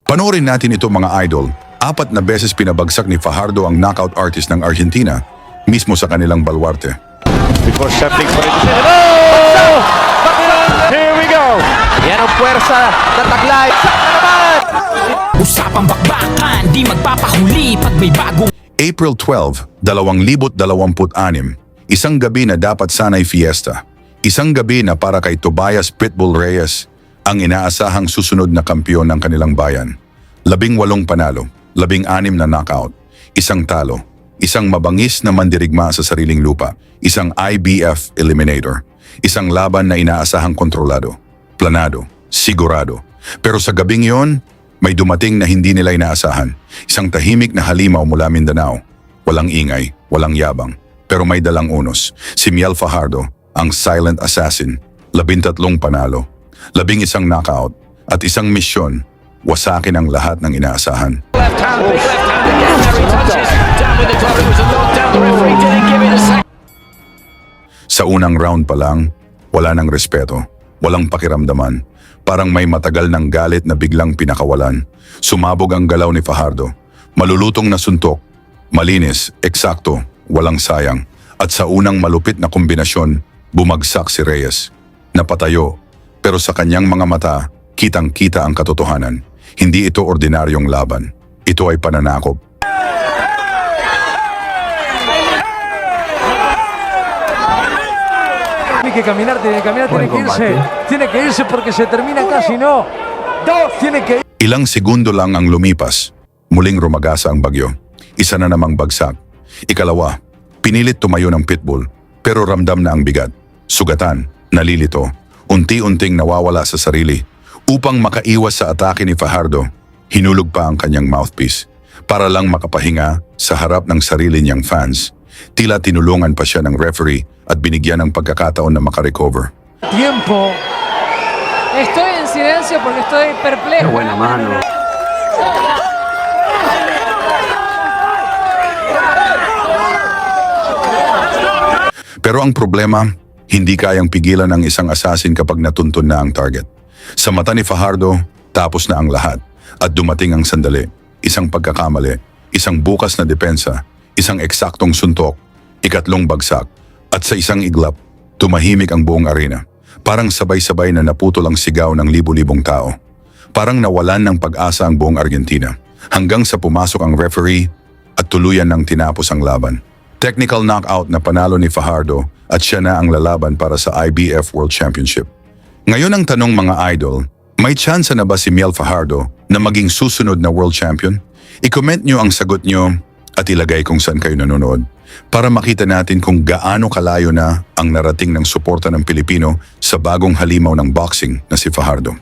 Panoorin natin ito mga idol. 4 na beses pinabagsak ni Fajardo ang knockout artist ng Argentina, mismo sa kanilang balwarte. Before stepping for it. Oh! Here we go! Yan ang puwersa na taglay. Saka naman! Usapang bakbakan, di magpapahuli pag may bagong April 12, 2026, isang gabi na dapat sana'y fiesta. Isang gabi na para kay Tobias Pitbull Reyes, ang inaasahang susunod na kampiyon ng kanilang bayan. 18 panalo, 16 na knockout, isang talo, isang mabangis na mandirigma sa sariling lupa, isang IBF eliminator, isang laban na inaasahang kontrolado, planado, sigurado. Pero sa gabing yon, may dumating na hindi nila inaasahan. Isang tahimik na halimaw mula Mindanao. Walang ingay, walang yabang, pero may dalang unos. Si Miel Fajardo, ang silent assassin, 13 panalo, 11 knockout, at isang misyon, wasakin ang lahat ng inaasahan. Left hand, big left hand again. There he touches. Down with the top. It was a knockdown. The referee didn't give it a second. Sa unang round pa lang, wala nang respeto, walang pakiramdaman. Parang may matagal ng galit na biglang pinakawalan. Sumabog ang galaw ni Fajardo. Malulutong na suntok, malinis, eksakto, walang sayang. At sa unang malupit na kombinasyon, bumagsak si Reyes. Napatayo, pero sa kanyang mga mata, kitang-kita ang katotohanan. Hindi ito ordinaryong laban. Ito ay pananakop. Tiene que caminar, tiene que irse porque se termina casi, no. Tiene que Ilang segundo lang ang lumipas. Muling rumagasa ang bagyo. Isa na namang bagsak. Ikalawa, pinilit tumayo ng Pitbull, pero ramdam na ang bigat. Sugatan, nalilito, unti-unting nawawala sa sarili. Upang makaiwas sa atake ni Fajardo, hinulog pa ang kanyang mouthpiece para lang makapahinga sa harap ng sarili niyang fans. Tila tinulungan pa siya ng referee at binigyan ng pagkakataon na makarecover. tiempo. Estoy en silencio porque estoy perplejo. Buena mano. Pero ang problema, hindi kayang pigilan ng isang assassin kapag natuntun na ang target. Sa mata ni Fajardo, tapos na ang lahat. At dumating ang sandali, isang pagkakamali, isang bukas na depensa, isang eksaktong suntok, ikatlong bagsak, at sa isang iglap, tumahimik ang buong arena. Parang sabay-sabay na naputol ang sigaw ng libu-libong tao. Parang nawalan ng pag-asa ang buong Argentina, hanggang sa pumasok ang referee at tuluyan ng tinapos ang laban. Technical knockout na panalo ni Fajardo at siya na ang lalaban para sa IBF World Championship. Ngayon ang tanong mga idol, may tsansa na ba si Miel Fajardo na maging susunod na world champion? I-comment nyo ang sagot nyo at ilagay kung saan kayo nanonood para makita natin kung gaano kalayo na ang narating ng suporta ng Pilipino sa bagong halimaw ng boxing na si Fajardo.